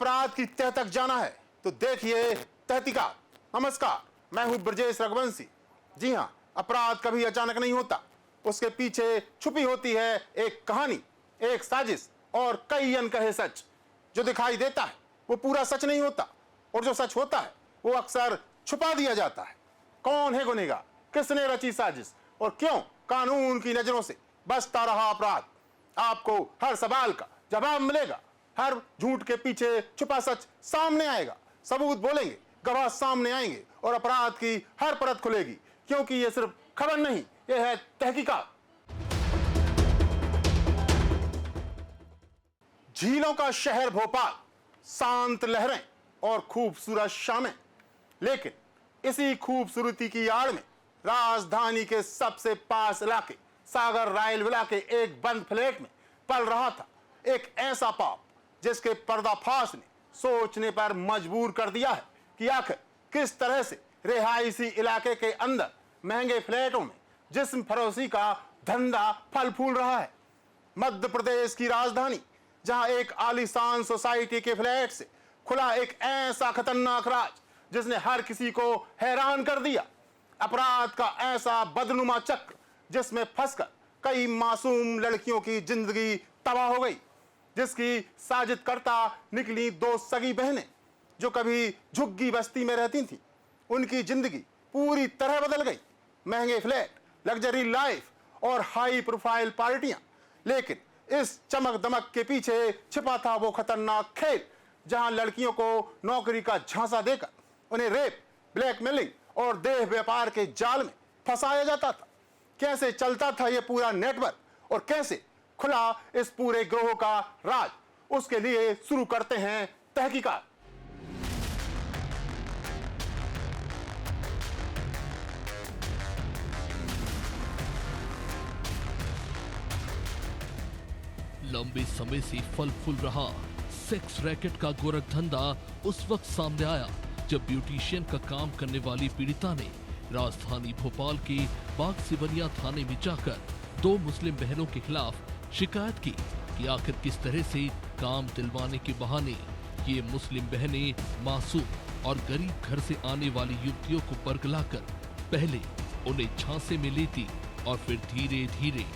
अपराध की तह तक जाना है तो देखिए तहकीकात। नमस्कार, मैं हूं ब्रजेश रघुवंशी। जी हां, अपराध कभी अचानक नहीं होता, उसके पीछे छुपी होती है एक कहानी, एक साजिश और कई अनकहे सच। जो दिखाई देता है वो पूरा सच नहीं होता, और जो सच होता है वो अक्सर छुपा दिया जाता है। कौन है गुनहगार, किसने रची साजिश, और क्यों कानून की नजरों से बचता रहा अपराध? आपको हर सवाल का जवाब मिलेगा। हर झूठ के पीछे छुपा सच सामने आएगा। सबूत बोलेंगे, गवाह सामने आएंगे और अपराध की हर परत खुलेगी, क्योंकि ये सिर्फ खबर नहीं, ये है तहकीकात। झीलों का शहर भोपाल, शांत लहरें और खूबसूरत शामें, लेकिन इसी खूबसूरती की आड़ में राजधानी के सबसे पास इलाके सागर रायल विला के एक बंद फ्लैट में पल रहा था एक ऐसा पाप जिसके पर्दाफाश ने सोचने पर मजबूर कर दिया है कि आखिर किस तरह से रिहायशी इलाके के अंदर महंगे फ्लैटों में जिस्म फरोशी का धंधा फल फूल रहा है। मध्य प्रदेश की राजधानी, जहां एक आलीशान सोसाइटी के फ्लैट से खुला एक ऐसा खतरनाक राज जिसने हर किसी को हैरान कर दिया। अपराध का ऐसा बदनुमा चक्र जिसमें फंसकर कई मासूम लड़कियों की जिंदगी तबाह हो गई, जिसकी साजिद करता निकली दो सगी बहनें जो कभी झुग्गी बस्ती में रहती थीं। उनकी जिंदगी पूरी तरह बदल गई। महंगे फ्लैट, लग्जरी लाइफ और हाई प्रोफाइल पार्टियां, लेकिन इस चमक दमक के पीछे छिपा था वो खतरनाक खेल जहां लड़कियों को नौकरी का झांसा देकर उन्हें रेप, ब्लैकमेलिंग और देह व्यापार के जाल में फंसाया जाता था। कैसे चलता था ये पूरा नेटवर्क और कैसे खुला इस पूरे ग्रोह का राज, उसके लिए शुरू करते हैं तहकीकात। लंबे समय से फल फूल रहा सेक्स रैकेट का गोरख धंधा उस वक्त सामने आया जब ब्यूटिशियन का काम करने वाली पीड़िता ने राजधानी भोपाल के बाग सिवनिया थाने में जाकर दो मुस्लिम बहनों के खिलाफ शिकायत की कि आखिर किस तरह से काम दिलवाने के बहाने ये मुस्लिम बहनें मासूम और गरीब घर से आने वाली युवतियों को बरगलाकर पहले उन्हें झांसे में लेती और फिर धीरे धीरे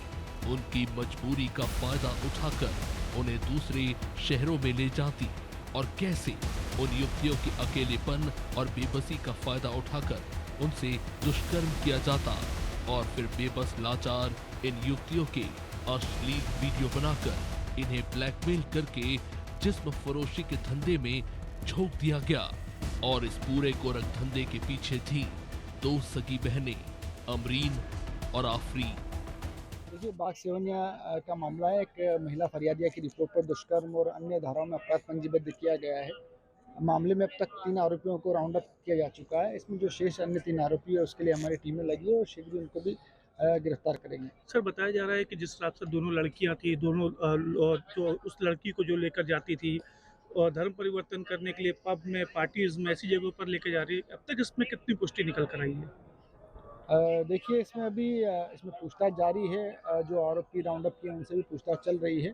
उनकी मजबूरी का फायदा उठाकर उन्हें दूसरे शहरों में ले जाती, और कैसे उन युवतियों के अकेलेपन और बेबसी का फायदा उठाकर उनसे दुष्कर्म किया जाता और फिर बेबस लाचार इन युवतियों के अश्लील वीडियो बनाकर इन्हें ब्लैकमेल करके जिस्म फरोशी के धंधे में झोंक दिया गया। और इस पूरे गोरख धंधे के पीछे थी दो सगी बहनें, अमरीन और आफरीन। देखिए, बाग सिवनिया का मामला है। एक महिला फरियादिया की रिपोर्ट पर दुष्कर्म और अन्य धाराओं में अपराध पंजीबद्ध किया गया है। मामले में अब तक 3 आरोपियों को राउंड अप किया जा चुका है। इसमें जो शेष अन्य 3 आरोपी है उसके लिए हमारी टीमें लगी है और शीघ्र उनको भी गिरफ्तार करेंगे। सर, बताया जा रहा है कि जिस हिसाब से दोनों लड़कियां थी, दोनों जो उस लड़की को जो लेकर जाती थी और धर्म परिवर्तन करने के लिए पब में, पार्टीज में, ऐसी जगहों पर लेकर जा रही है, अब तक इसमें कितनी पुष्टि निकल कर आई है? देखिए, इसमें अभी इसमें पूछताछ जारी है। जो आरोपी राउंड अप किए उनसे भी पूछताछ चल रही है।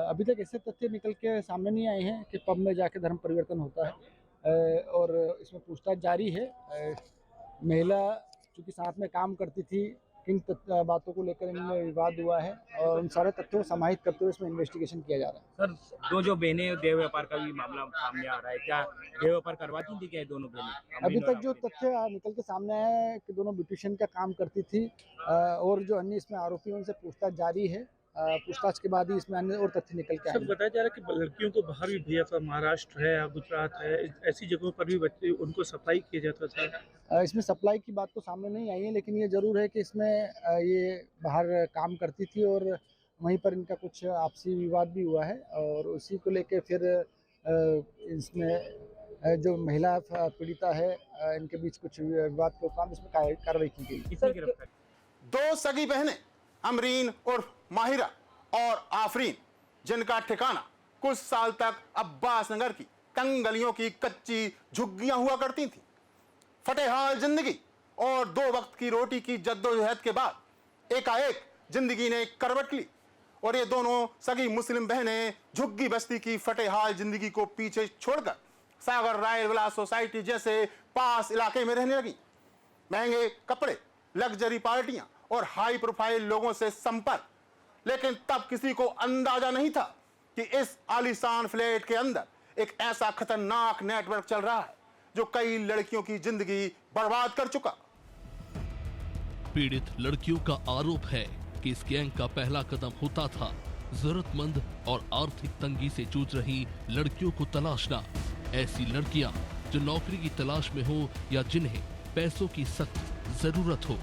अभी तक ऐसे तथ्य निकल के सामने नहीं आए हैं कि पब में जाके धर्म परिवर्तन होता है, और इसमें पूछताछ जारी है। महिला चूँकि साथ में काम करती थी, किन बातों को लेकर इनमें विवाद हुआ है और उन सारे तथ्यों को समाहित करते हुए इसमें इन्वेस्टिगेशन किया जा रहा है। सर, जो बहनें देह व्यापार का भी मामला सामने आ रहा है, क्या देह व्यापार करवाती थी क्या दोनों बहनें? अभी तक जो तथ्य निकल के सामने आया है कि दोनों ब्यूटिशियन का काम करती थी, और जो अन्य इसमें आरोपी हैं उनसे पूछताछ जारी है। पूछताछ के बाद ही इसमें अन्य और तथ्य निकल के सर, आए। बताया जा रहा है कि लड़कियों को बाहर भी भेजा था, महाराष्ट्र है या गुजरात है, ऐसी जगहों पर भी बच्चे उनको सप्लाई किया जाता था। इसमें सप्लाई की बात तो सामने नहीं आई है, लेकिन ये जरूर है कि इसमें ये बाहर काम करती थी और वहीं पर इनका कुछ आपसी विवाद भी हुआ है, और उसी को लेकर फिर इसमें जो महिला पीड़िता है इनके बीच कुछ विवाद के उपरांत इसमें कार्रवाई की गई। किसने गिरफ्तार? दो सगी बहनें, अमरीन और माहिरा और आफरीन, जिनका ठिकाना कुछ साल तक अब्बास नगर की तंग गलियों की कच्ची झुग्गियां हुआ करती थीं। फटेहाल जिंदगी और 2 वक्त की रोटी की जद्दोजहद के बाद एकाएक जिंदगी ने करवट ली और ये दोनों सगी मुस्लिम बहनें झुग्गी बस्ती की फटेहाल जिंदगी को पीछे छोड़कर सागर रॉयल विलास सोसाइटी जैसे पास इलाके में रहने लगी। महंगे कपड़े, लग्जरी पार्टियां और हाई प्रोफाइल लोगों से संपर्क। लेकिन तब किसी को अंदाजा नहीं था कि इस आलीशान फ्लैट के अंदर एक ऐसा खतरनाक नेटवर्क चल रहा है जो कई लड़कियों की जिंदगी बर्बाद कर चुका। पीड़ित लड़कियों का आरोप है कि इस गैंग का पहला कदम होता था जरूरतमंद और आर्थिक तंगी से जूझ रही लड़कियों को तलाशना। ऐसी लड़कियां जो नौकरी की तलाश में हो या जिन्हें पैसों की सख्त जरूरत हो।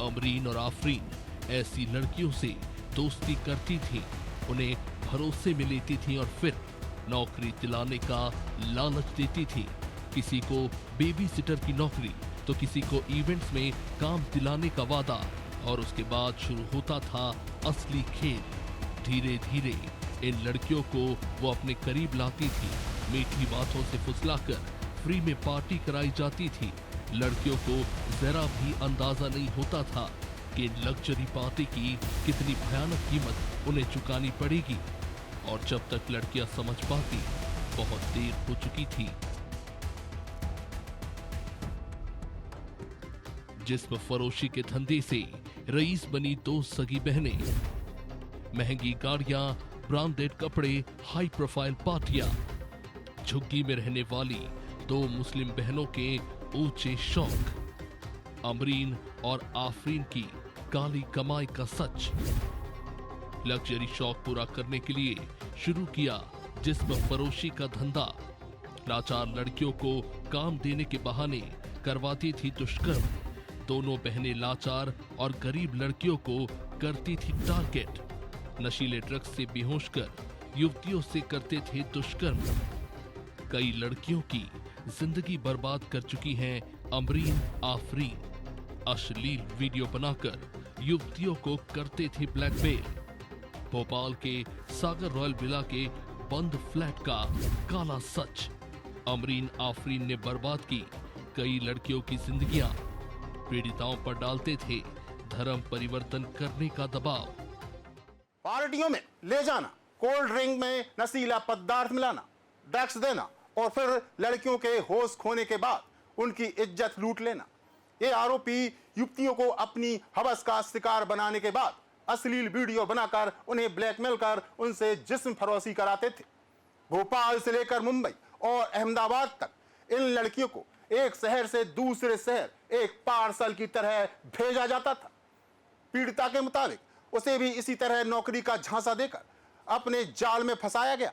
अमरीन और आफरीन ऐसी लड़कियों से दोस्ती करती थी, उन्हें भरोसे में लेती थी और फिर नौकरी दिलाने का लालच देती थी। किसी को बेबी सिटर की नौकरी तो किसी को इवेंट्स में काम दिलाने का वादा, और उसके बाद शुरू होता था असली खेल। धीरे धीरे इन लड़कियों को वो अपने करीब लाती थी, मीठी बातों से फुसलाकर फ्री में पार्टी कराई जाती थी। लड़कियों को जरा भी अंदाजा नहीं होता था कि लग्जरी पार्टी की कितनी भयानक कीमत उन्हें चुकानी पड़ेगी, और जब तक लड़कियां समझ पाती बहुत देर हो चुकी थी। जिस्म फरोशी के धंधे से रईस बनी दो सगी बहनें, महंगी गाड़ियां, ब्रांडेड कपड़े, हाई प्रोफाइल पार्टियां, झुग्गी में रहने वाली दो मुस्लिम बहनों के ऊंचे शौक, अमरीन और आफरीन की काली कमाई का सच। लग्जरी शौक पूरा करने के लिए शुरू किया जिस्म फरोशी का धंधा। लाचार लड़कियों को काम देने के बहाने करवाती थी दुष्कर्म। दोनों बहनें लाचार और गरीब लड़कियों को करती थी टारगेट। नशीले ड्रग्स से बेहोश कर युवतियों से करते थे दुष्कर्म। कई लड़कियों की जिंदगी बर्बाद कर चुकी हैं अमरीन, आफरीन। अश्लील वीडियो बनाकर युवतियों को करते थे ब्लैकमेल। भोपाल के सागर रॉयल विला के बंद फ्लैट का काला सच। अमरीन, आफरीन ने बर्बाद की कई लड़कियों की जिंदगियां। पीड़िताओं पर डालते थे धर्म परिवर्तन करने का दबाव। पार्टियों में ले जाना, कोल्ड ड्रिंक में नशीला पदार्थ मिलाना, ड्रग्स देना और फिर लड़कियों के होश खोने के बाद उनकी इज्जत लूट लेना। ये आरोपी युवतियों को अपनी हवस का शिकार बनाने के बाद अश्लील वीडियो बनाकर उन्हें ब्लैकमेल कर उनसे जिस्म फरोशी कराते थे। भोपाल से लेकर मुंबई और अहमदाबाद तक इन लड़कियों को एक शहर से दूसरे शहर एक पार्सल की तरह भेजा जाता था। पीड़िता के मुताबिक उसे भी इसी तरह नौकरी का झांसा देकर अपने जाल में फंसाया गया।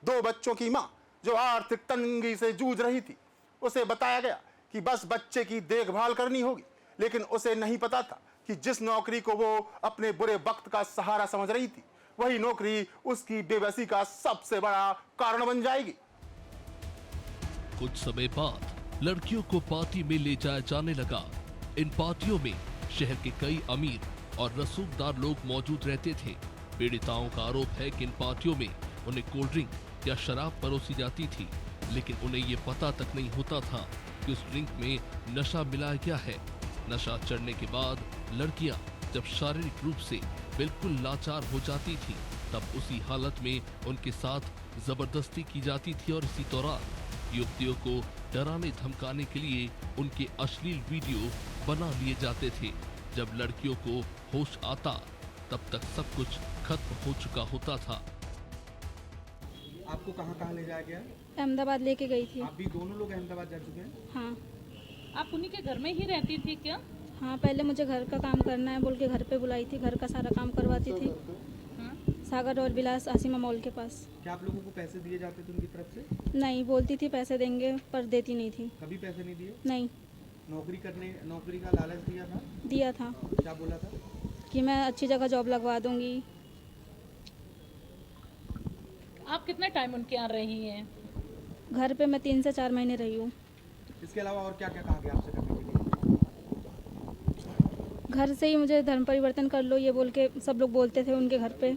दो बच्चों की मां जो आर्थिक तंगी से जूझ रही थी, उसे बताया गया कि बस बच्चे की देखभाल करनी होगी, लेकिन उसे नहीं पता था कि जिस नौकरी को वो अपने बुरे वक्त का सहारा समझ रही थी, वही नौकरी उसकी बेबसी का सबसे बड़ा कारण बन जाएगी। कुछ समय बाद लड़कियों को पार्टी में ले जाया जाने लगा। इन पार्टियों में शहर के कई अमीर और रसूखदार लोग मौजूद रहते थे। पीड़िताओं का आरोप है कि इन पार्टियों में उन्हें कोल्ड ड्रिंक या शराब परोसी जाती थी, लेकिन उन्हें ये पता तक नहीं होता था कि उस ड्रिंक में नशा मिलाया गया है। नशा चढ़ने के बाद लड़कियां जब शारीरिक रूप से बिल्कुल लाचार हो जाती थी, तब उसी हालत में उनके साथ जबरदस्ती की जाती थी और इसी दौरान युवतियों को डराने धमकाने के लिए उनके अश्लील वीडियो बना लिए जाते थे। जब लड़कियों को होश आता तब तक सब कुछ खत्म हो चुका होता था। आपको कहाँ कहाँ ले जाया गया? अहमदाबाद लेके गई थी। आप भी दोनों लोग अहमदाबाद जा चुके हैं? हाँ। आप उन्हीं के घर में ही रहती थी क्या? हाँ, पहले मुझे घर का काम करना है बोल के घर पे बुलाई थी, घर का सारा काम करवाती थी। हाँ? सागर और विलास आसिमा मॉल के पास। क्या आप लोगों को पैसे दिए जाते थे उनकी तरफ से? नहीं, बोलती थी पैसे देंगे पर देती नहीं थी। कभी पैसे नहीं दिए? नहीं। नौकरी का लालच दिया था? दिया था। क्या बोला था? कि मैं अच्छी जगह जॉब लगवा दूंगी। आप कितना टाइम उनके यहाँ रही हैं? घर पे मैं 3 से 4 महीने रही हूँ। इसके अलावा और क्या क्या कहा गया आपसे करने के लिए? घर से ही मुझे धर्म परिवर्तन कर लो ये बोल के सब लोग बोलते थे उनके घर पे।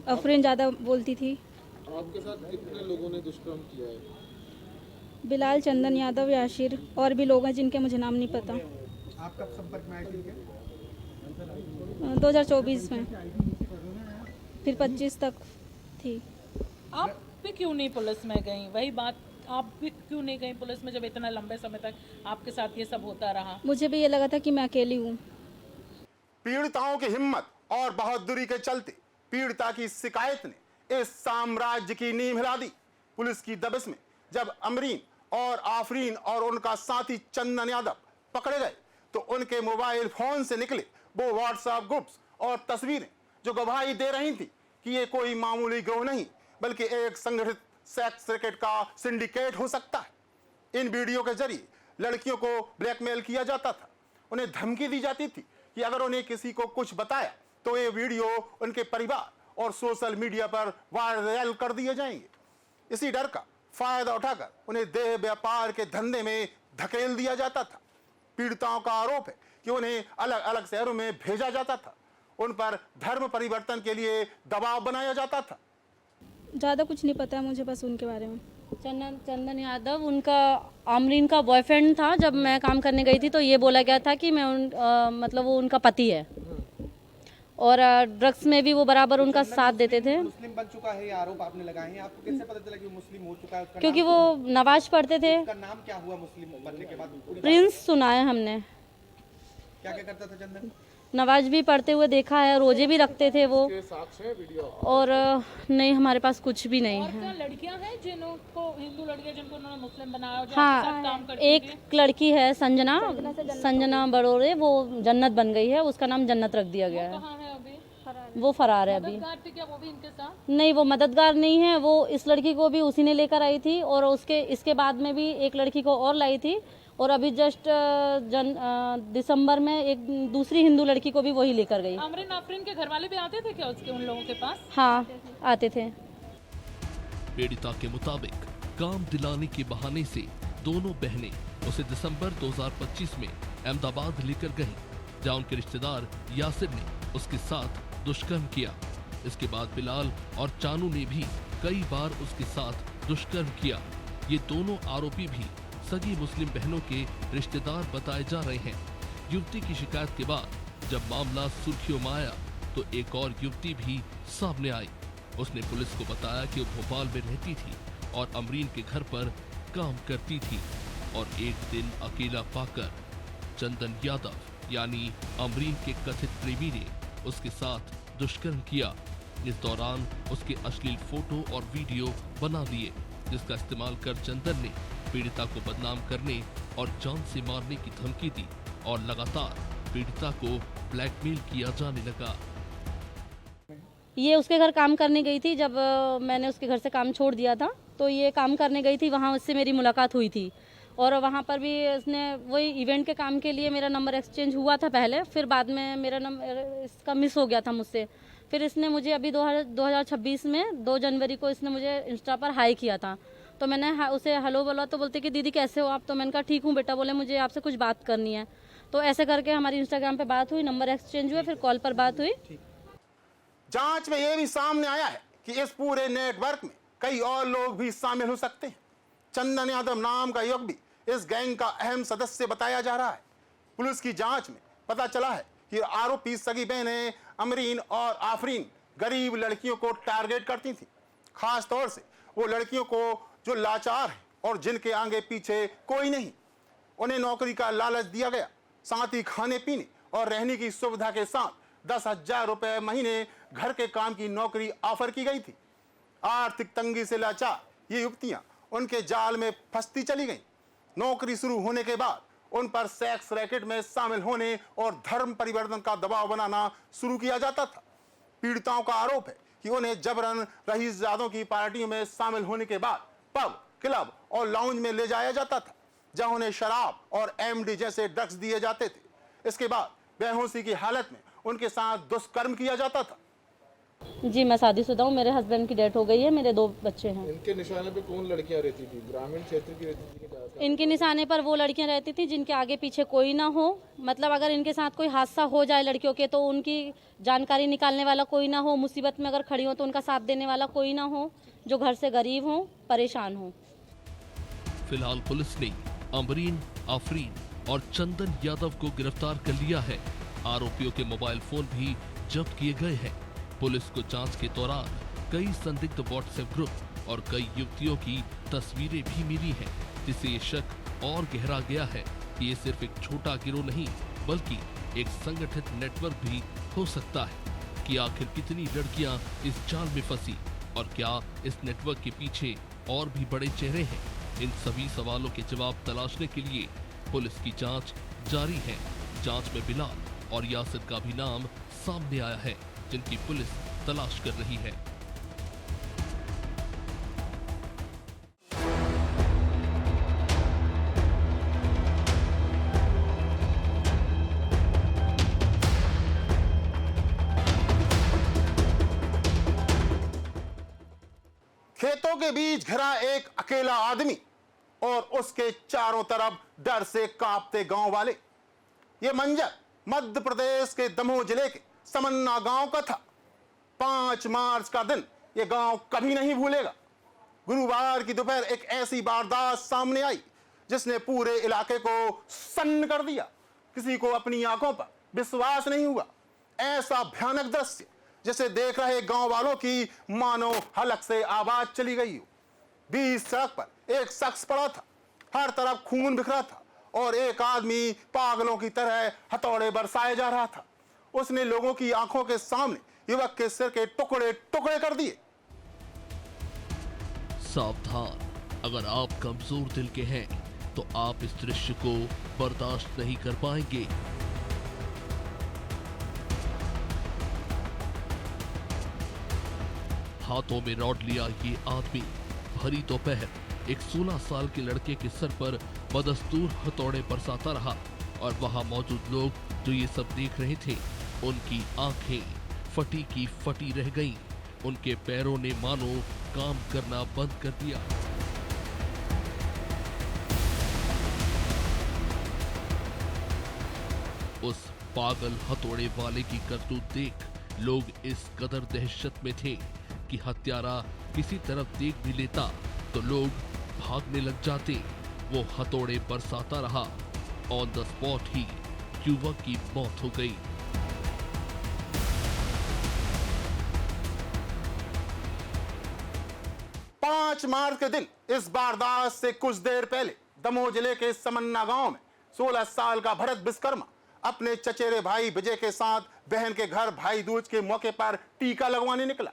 अफरीन ज़्यादा बोलती थी। आपके साथ कितने लोगों ने दुष्कर्म किया है? बिलाल, चंदन यादव, याशिर और भी लोग हैं जिनके मुझे नाम नहीं पता। आप कब संपर्क में आए थे? 2024 में। फिर 25 तक थी। आप भी क्यों नहीं पुलिस में गई? वही बात, आप भी क्यों नहीं गई पुलिस में जब इतना लंबे समय तक आपके साथ ये सब होता रहा? मुझे भी ये लगा था कि मैं अकेली हूँ। पीड़िताओं की हिम्मत और बहादुरी के चलते पीड़िता की शिकायत ने इस साम्राज्य की नींव हिला दी। पुलिस की दबिश में जब अमरीन और आफरीन और उनका साथी चंदन यादव पकड़े गए तो उनके मोबाइल फोन से निकले वो व्हाट्सएप ग्रुप्स और तस्वीरें जो गवाही दे रही थी कि ये कोई मामूली गिरोह नहीं बल्कि एक संगठित सेक्स रैकेट का सिंडिकेट हो सकता है। इन वीडियो के जरिए लड़कियों को ब्लैकमेल किया जाता था, उन्हें धमकी दी जाती थी कि अगर उन्हें किसी को कुछ बताया तो ये वीडियो उनके परिवार और सोशल मीडिया पर वायरल कर दिए जाएंगे। इसी डर का फायदा उठाकर उन्हें देह व्यापार के धंधे में धकेल दिया जाता था। पीड़िताओं का आरोप है कि उन्हें अलग अलग शहरों में भेजा जाता था, उन पर धर्म परिवर्तन के लिए दबाव बनाया जाता था। ज़्यादा कुछ नहीं पता है मुझे बस उनके बारे में। चंदन यादव उनका आमरीन का बॉयफ्रेंड था। जब मैं काम करने गई थी तो ये बोला गया था कि मतलब वो उनका पति है और ड्रग्स में भी वो बराबर उनका साथ देते थे। मुस्लिम बन चुका है, ये आरोप आपने लगाए हैं। आपको कैसे पता चला कि वो मुस्लिम हो चुका है? उसका क्योंकि नाम वो नमाज पढ़ते थे। उसका नाम क्या हुआ मुस्लिम बनने के बाद? प्रिंस सुना है हमने। क्या क्या करता था चंदन? नमाज भी पढ़ते हुए देखा है, रोजे भी रखते थे वो। और नहीं, हमारे पास कुछ भी नहीं और है। क्या लड़कियां हैं जिनको, हिंदू लड़कियां जिनको उन्होंने मुस्लिम बनाया और जो हाँ, आपके साथ काम करती एक थी? लड़की है संजना बड़ोरे, वो जन्नत बन गई है, उसका नाम जन्नत रख दिया गया है। कहाँ है अभी? वो फरार है अभी। मददगार थी क्या वो भी इनके साथ? नहीं, वो मददगार नहीं है। वो इस लड़की को भी उसी ने लेकर आई थी और इसके बाद में भी एक लड़की को और लाई थी और अभी जस्ट दिसंबर में एक दूसरी हिंदू लड़की को भी वही लेकर गई। अमरीन आफरीन के घर वाले भी आते थे क्या उसके उन लोगों के पास? हाँ, आते थे। पीड़िता के मुताबिक काम दिलाने के बहाने से दोनों बहनें उसे दिसंबर 2025 में अहमदाबाद लेकर गईं, जहां उनके रिश्तेदार यासिर ने उसके साथ दुष्कर्म किया। इसके बाद बिलाल और चानू ने भी कई बार उसके साथ दुष्कर्म किया। ये दोनों आरोपी भी सगी मुस्लिम बहनों के रिश्तेदार बताए जा रहे हैं। युवती की शिकायत के बाद जब मामला सुर्खियों में आया तो एक और युवती भी सामने आई। उसने पुलिस को बताया कि वो भोपाल में रहती थी और अमरीन के घर पर काम करती थी और एक दिन अकेला पाकर चंदन यादव यानी अमरीन के कथित प्रेमी ने उसके साथ दुष्कर्म किया। इस दौरान उसके अश्लील फोटो और वीडियो बना दिए, जिसका इस्तेमाल कर चंदन ने पीड़िता को बदनाम करने और जान से मारने की धमकी दी और लगातार पीड़िता को ब्लैकमेल किया जाने लगा। ये उसके घर काम करने गई थी। जब मैंने उसके घर से काम छोड़ दिया था तो ये काम करने गई थी, वहाँ उससे मेरी मुलाकात हुई थी और वहाँ पर भी इसने वही इवेंट के काम के लिए मेरा नंबर एक्सचेंज हुआ था पहले, फिर बाद में मेरा नंबर इसका मिस हो गया था मुझसे। फिर इसने मुझे अभी 2026 में 2 जनवरी को इसने मुझे इंस्टा पर हाई किया था, तो मैंने उसे हेलो बोला तो बोलते कि दीदी कैसे हो आप? तो मैंने कहा ठीक हूँ बेटा। बोले मुझे आपसे कुछ बात करनी है। तो ऐसे करके हमारी इंस्टाग्राम पे बात हुई, नंबर एक्सचेंज हुए, फिर कॉल पर बात हुई। जांच में यह भी सामने आया है कि इस पूरे नेटवर्क में कई और लोग भी शामिल हो सकते हैं। चंदन यादव नाम का युवक भी इस गैंग का अहम सदस्य बताया जा रहा है। पुलिस की जांच में पता चला है कि आरोपी सगी बहनें अमरीन और आफरीन गरीब लड़कियों को टारगेट करती थी, खास तौर से वो लड़कियों को जो लाचार हैं और जिनके आगे पीछे कोई नहीं। उन्हें नौकरी का लालच दिया गया, साथ ही खाने पीने और रहने की सुविधा के साथ 10,000 रुपए महीने घर के काम की नौकरी ऑफर की गई थी। आर्थिक तंगी से लाचार ये युवतियां उनके जाल में फंसती चली गईं। नौकरी शुरू होने के बाद उन पर सेक्स रैकेट में शामिल होने और धर्म परिवर्तन का दबाव बनाना शुरू किया जाता था। पीड़िताओं का आरोप है कि उन्हें जबरन रईसजादों की पार्टियों में शामिल होने के बाद पब, क्लब और लाउंज में ले जाया जाता था, जहां उन्हें शराब और एमडी जैसे ड्रग्स दिए जाते थे। इसके बाद बेहोशी की हालत में उनके साथ दुष्कर्म किया जाता था। जी, मैं शादीशुदा हूँ, मेरे हस्बैंड की डेथ हो गई है, मेरे 2 बच्चे हैं। इनके निशाने पे कौन लड़कियां रहती थी? ग्रामीण क्षेत्र की रहती थी? इनके निशाने पर वो लड़कियां रहती थी जिनके आगे पीछे कोई ना हो, मतलब अगर इनके साथ कोई हादसा हो जाए लड़कियों के तो उनकी जानकारी निकालने वाला कोई ना हो, मुसीबत में अगर खड़ी हो तो उनका साथ देने वाला कोई ना हो, जो घर से गरीब हो, परेशान हो। फिलहाल पुलिस ने अमरीन, आफरीन और चंदन यादव को गिरफ्तार कर लिया है। आरोपियों के मोबाइल फोन भी जब्त किए गए हैं। पुलिस को जांच के दौरान कई संदिग्ध व्हाट्सएप ग्रुप और कई युवतियों की तस्वीरें भी मिली हैं, जिससे ये शक और गहरा गया है कि ये सिर्फ एक छोटा गिरोह नहीं बल्कि एक संगठित नेटवर्क भी हो सकता है। कि आखिर कितनी लड़कियां इस जाल में फंसी और क्या इस नेटवर्क के पीछे और भी बड़े चेहरे हैं? इन सभी सवालों के जवाब तलाशने के लिए पुलिस की जांच जारी है। जांच में बिलाल और यासिर का भी नाम सामने आया है, जिनकी पुलिस तलाश कर रही है। खेतों के बीच घिरा एक अकेला आदमी और उसके चारों तरफ डर से कांपते गांव वाले। ये मंजर मध्य प्रदेश के दमोह जिले के समन्ना गांव का था। 5 मार्च का दिन ये गांव कभी नहीं भूलेगा। गुरुवार की दोपहर एक ऐसी वारदात सामने आई जिसने पूरे इलाके को सन्न कर दिया। किसी को अपनी आंखों पर विश्वास नहीं हुआ। ऐसा भयानक दृश्य जिसे देख रहे गांव वालों की मानो हलक से आवाज चली गई हो। बीच सड़क पर एक शख्स पड़ा था, हर तरफ खून बिखरा था और एक आदमी पागलों की तरह हथौड़े बरसाए जा रहा था। उसने लोगों की आंखों के सामने युवक के सिर के टुकड़े टुकड़े कर दिए। सावधान, अगर आप कमजोर दिल के हैं तो आप इस दृश्य को बर्दाश्त नहीं कर पाएंगे। हाथों में रॉड लिया ये आदमी भरी दोपहर एक 16 साल के लड़के के सर पर बदस्तूर हथौड़े बरसाता रहा और वहां मौजूद लोग जो ये सब देख रहे थे, उनकी आंखें फटी की फटी रह गईं। उनके पैरों ने मानो काम करना बंद कर दिया। उस पागल हथौड़े वाले की करतूत देख लोग इस कदर दहशत में थे कि हत्यारा किसी तरफ देख भी लेता तो लोग भागने लग जाते। वो हथौड़े बरसाता रहा। ऑन द स्पॉट ही युवक की मौत हो गई। पांच मार्च के दिन इस वारदात से कुछ देर पहले दमोह जिले के समन्ना गांव में 16 साल का भरत विश्वकर्मा अपने चचेरे भाई विजय के साथ बहन के घर भाई दूज के मौके पर टीका लगवाने निकला।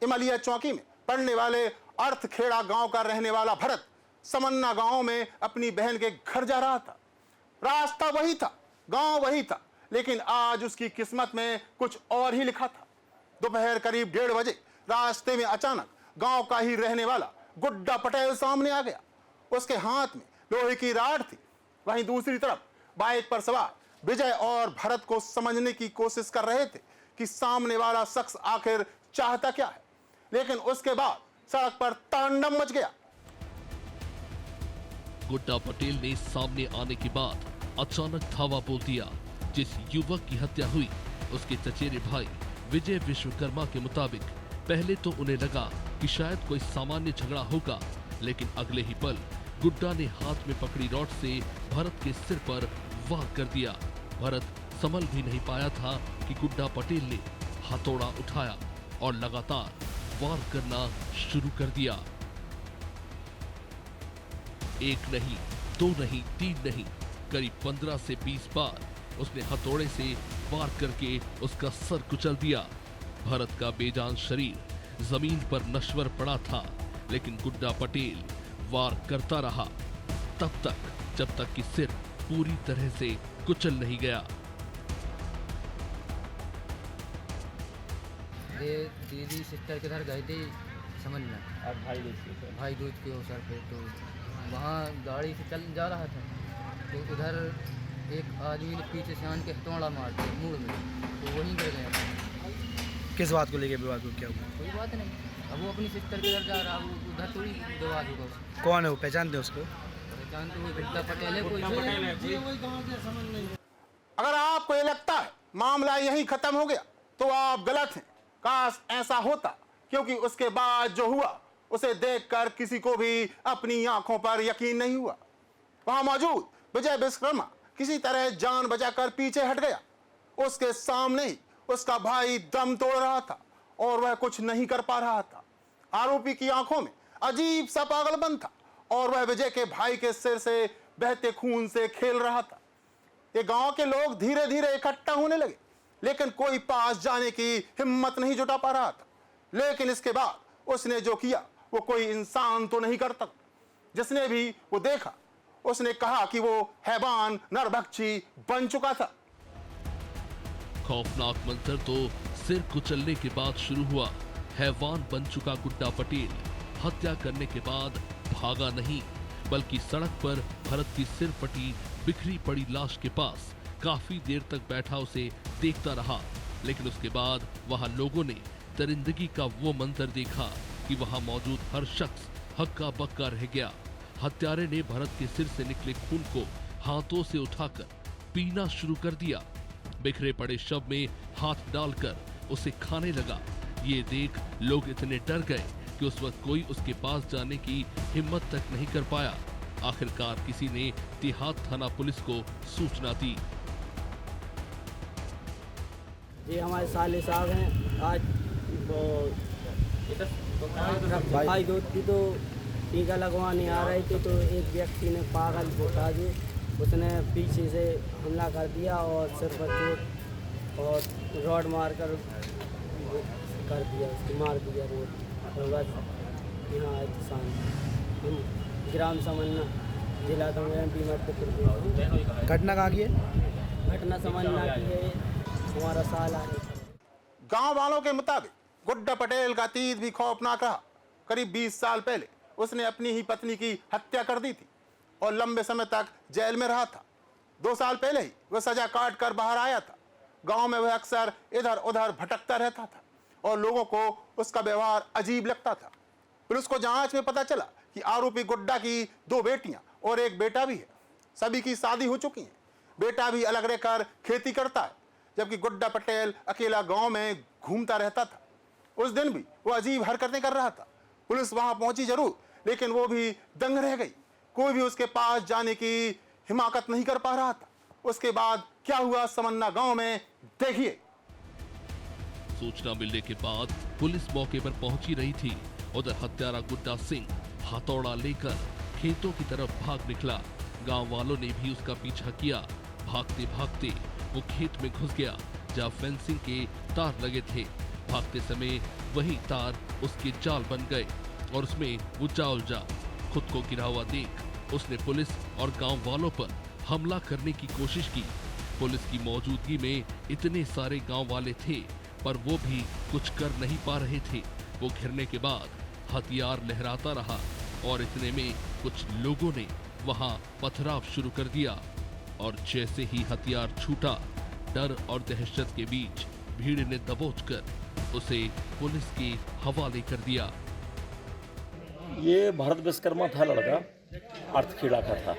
इमलिया चौकी में पड़ने वाले अर्थखेड़ा गांव का रहने वाला भरत समन्ना गांव में अपनी बहन के घर जा रहा था। रास्ता वही था, गांव वही था, लेकिन आज उसकी किस्मत में कुछ और ही लिखा था। दोपहर करीब 1:30 बजे रास्ते में अचानक गांव का ही रहने वाला गुड्डा पटेल सामने आ गया। उसके हाथ में लोहे की राड थी। वहीं दूसरी तरफ बाइक पर सवार विजय और भरत को समझने की कोशिश कर रहे थे कि सामने वाला शख्स आखिर चाहता क्या है। लेकिन उसके बाद सड़क पर तांडव मच गया। गुड्डा पटेल ने सामने आने के बाद अचानक धावा बोल दिया। जिस युवक की हत्या हुई उसके चचेरे भाई विजय विश्वकर्मा के मुताबिक पहले तो उन्हें लगा कि शायद कोई सामान्य झगड़ा होगा, लेकिन अगले ही पल गुड्डा ने हाथ में पकड़ी रॉड से भरत के सिर पर वार कर दिया। भरत संभल भी नहीं पाया था कि गुड्डा पटेल ने हथौड़ा उठाया और लगातार वार करना शुरू कर दिया। एक नहीं, 2 नहीं, 3 नहीं, करीब 15 से 20 बार उसने हथौड़े से वार करके उसका सर कुचल दिया। भरत का बेजान शरीर जमीन पर नश्वर पड़ा था, लेकिन गुड्डा पटेल वार करता रहा तब तक जब तक कि सिर पूरी तरह से कुचल नहीं गया। ये दीदी सिस्टर के घर गए थे समन्ना, और भाई दूज के अवसर पे, तो वहाँ गाड़ी से चल जा रहा था तो उधर एक आदमी ने पीछे से आन के हथौड़ा मार दिया मुड़ में, तो वहीं गिर गया। किस बात को लेके विवाद क्या हुआ? कोई बात नहीं, अब वो अपनी सिस्टर के घर जा रहा, उधर थोड़ी विवाद होगा उसको। कौन है वो, पहचानते उसको? पहचानते हुए गुड्डा पटेल है कोई। अगर आपको ये लगता है मामला यहीं खत्म हो गया तो आप गलत हैं। काश ऐसा होता, क्योंकि उसके बाद जो हुआ उसे देखकर किसी को भी अपनी आंखों पर यकीन नहीं हुआ। वहां मौजूद विजय विश्वकर्मा किसी तरह जान बचाकर पीछे हट गया। उसके सामने ही उसका भाई दम तोड़ रहा था। और वह कुछ नहीं कर पा रहा था। आरोपी की आंखों में अजीब सा पागलपन था और वह विजय के भाई के सिर से बहते खून से खेल रहा था। ये गांव के लोग धीरे धीरे इकट्ठा होने लगे, लेकिन कोई पास जाने की हिम्मत नहीं जुटा पा रहा था। लेकिन इसके बाद उसने जो किया वो कोई इंसान तो नहीं करता। जिसने भी वो देखा उसने कहा कि वो हैवान नरभक्षी बन चुका था। खौफनाक मंजर तो सिर कुचलने के बाद शुरू हुआ। हैवान बन चुका गुड्डा पटेल हत्या करने के बाद भागा नहीं, बल्कि सड़क पर भरत की सिर फटी बिखरी पड़ी लाश के पास काफी देर तक बैठा उसे देखता रहा। लेकिन उसके बाद वहां लोगों ने दरिंदगी का वो मंजर देखा कि वहां मौजूद हर शख्स हक्का बक्का रह गया। हत्यारे ने भरत के सिर से निकले खून को हाथों से उठाकर पीना शुरू कर दिया। बिखरे पड़े शव में हाथ डालकर उसे खाने लगा। ये देख लोग इतने डर गए कि उस वक्त कोई उसके पास जाने की हिम्मत तक नहीं कर पाया। आखिरकार किसी ने देहात थाना पुलिस को सूचना दी। ये हमारे साले साहब हैं। आज भाई दूध की तो टीका लगवाने आ रहे थे, तो एक व्यक्ति ने पागल बोटा जी उसने पीछे से हमला कर दिया और सिर पर चोट और रॉड मार कर दिया, उसको मार दिया रोड। और बस यहाँ आए किसान हम ग्राम समन्ना जिला दमोह मध्य प्रदेश। घटना कहाँ की है? घटना समन्ना की है, हमारा साल है। गांव वालों के मुताबिक गुड्डा पटेल का अतीत भी खौफनाक रहा। करीब 20 साल पहले उसने अपनी ही पत्नी की हत्या कर दी थी और लंबे समय तक जेल में रहा था। 2 साल पहले ही वह सजा काट कर बाहर आया था। गांव में वह अक्सर इधर उधर भटकता रहता था और लोगों को उसका व्यवहार अजीब लगता था। पुलिस को जांच में पता चला कि आरोपी गुड्डा की 2 बेटियां और 1 बेटा भी है। सभी की शादी हो चुकी है। बेटा भी अलग रहकर खेती करता है, जबकि गुड्डा पटेल अकेला गांव में घूमता रहता था। उस दिन भी वो अजीब हरकतें कर रहा था। पुलिस वहां पहुंची जरूर, लेकिन वो भी दंग रह गई। कोई भी उसके पास जाने की हिमाकत नहीं कर पा रहा था। उसके बाद क्या हुआ समन्ना गांव में, देखिए। सूचना मिलने के बाद पुलिस मौके पर पहुंची रही थी। उधर हत्यारा गुड्डा सिंह हथौड़ा लेकर खेतों की तरफ भाग निकला। गांव वालों ने भी उसका पीछा किया। भागते भागते वो खेत में घुस गया जहां फेंसिंग के तार लगे थे। भागते समय वही तार उसके जाल बन गए और उसमें वो जा उलझा। खुद को गिरा हुआ देख उसने पुलिस और गांव वालों पर हमला करने की कोशिश की। पुलिस की मौजूदगी में इतने सारे गांव वाले थे, पर वो भी कुछ कर नहीं पा रहे थे। वो घिरने के बाद हथियार लहराता रहा और इतने में कुछ लोगों ने वहां पथराव शुरू कर दिया और जैसे ही हथियार छूटा, डर और दहशत के बीच भीड़ ने दबोचकर उसे पुलिस के हवाले कर दिया। ये भरत विश्वकर्मा था लड़का, अर्थखेड़ा का था,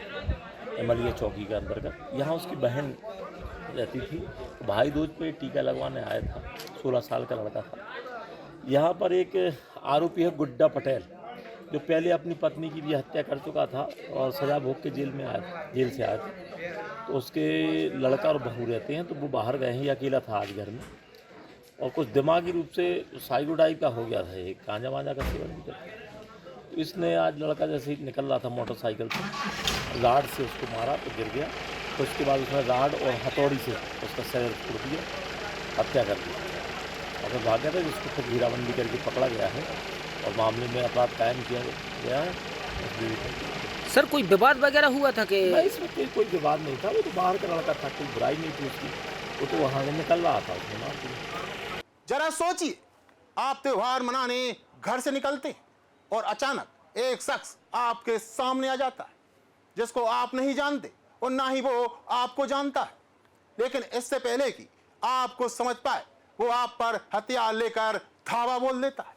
एमएलए चौकी के अंतर्गत। यहाँ उसकी बहन रहती थी। भाई दूज पे टीका लगवाने आया था। 16 साल का लड़का था। यहाँ पर एक आरोपी है गुड्डा पटेल, जो पहले अपनी पत्नी की भी हत्या कर चुका था और सजा भोग के जेल से आया था। तो उसके लड़का और बहू रहते हैं, तो वो बाहर गए हैं। ये अकेला था आज घर में और कुछ दिमागी रूप से साइको टाइप का हो गया था। एक गांजा वांजा का सेवन भी करता। तो इसने आज लड़का जैसे ही निकल रहा था मोटरसाइकिल से, राड से उसको मारा तो गिर गया। तो उसके बाद उसने राड और हथौड़ी से उसका शरीर फोड़ दिया, हत्या कर दी और फिर भाग गया था। जिसको फिर घेराबंदी करके पकड़ा गया है और मामले में अपराध कायम किया गया है। सर कोई विवाद वगैरह हुआ था कि? इसमें कोई विवाद नहीं था। वो तो बाहर का लड़का था, कोई बुराई नहीं थी उसकी। वो तो वहाँ से निकल रहा था, उसने मार दिया। जरा सोचिए, आप त्योहार मनाने घर से निकलते हैं और अचानक एक शख्स आपके सामने आ जाता है जिसको आप नहीं जानते और ना ही वो आपको जानता है। लेकिन इससे पहले कि आप कुछ समझ पाए, वो आप पर हथियार लेकर धावा बोल देता है।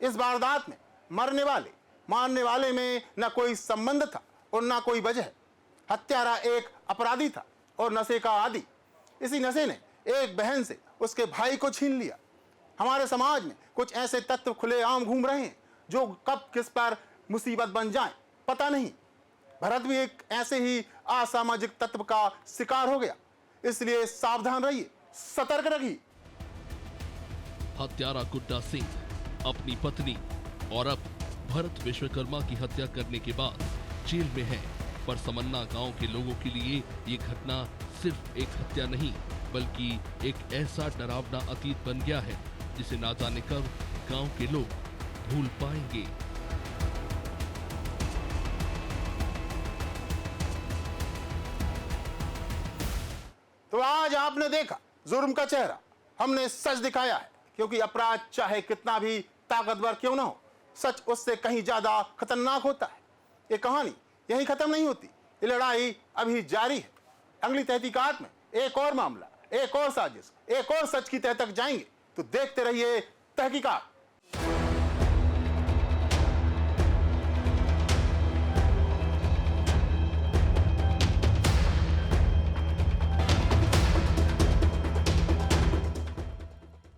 इस वारदात में मारने वाले में न कोई संबंध था और ना कोई वजह। हत्यारा एक अपराधी था और नशे का आदी। इसी नशे ने एक बहन से उसके भाई को छीन लिया। हमारे समाज में कुछ ऐसे तत्व खुलेआम घूम रहे हैं जो कब किस पर मुसीबत बन जाएं पता नहीं। भरत भी एक ऐसे ही असामाजिक तत्व का शिकार हो गया। इसलिए सावधान रहिए, सतर्क रहिए। हत्यारा गुड्डा सिंह अपनी पत्नी और अब भरत विश्वकर्मा की हत्या करने के बाद जेल में है। पर समन्ना गांव के लोगों के लिए ये घटना सिर्फ एक हत्या नहीं बल्कि एक ऐसा डरावना अतीत बन गया है जिसे ना जाने कब गांव के लोग भूल पाएंगे। तो आज आपने देखा जुर्म का चेहरा, हमने सच दिखाया है, क्योंकि अपराध चाहे कितना भी ताकतवर क्यों ना हो, सच उससे कहीं ज्यादा खतरनाक होता है। ये कहानी यहीं खत्म नहीं होती, ये लड़ाई अभी जारी है। अगली तहकीकात में एक और मामला, एक और साजिश, एक और सच की तह तक जाएंगे। तो देखते रहिए तहकीकात।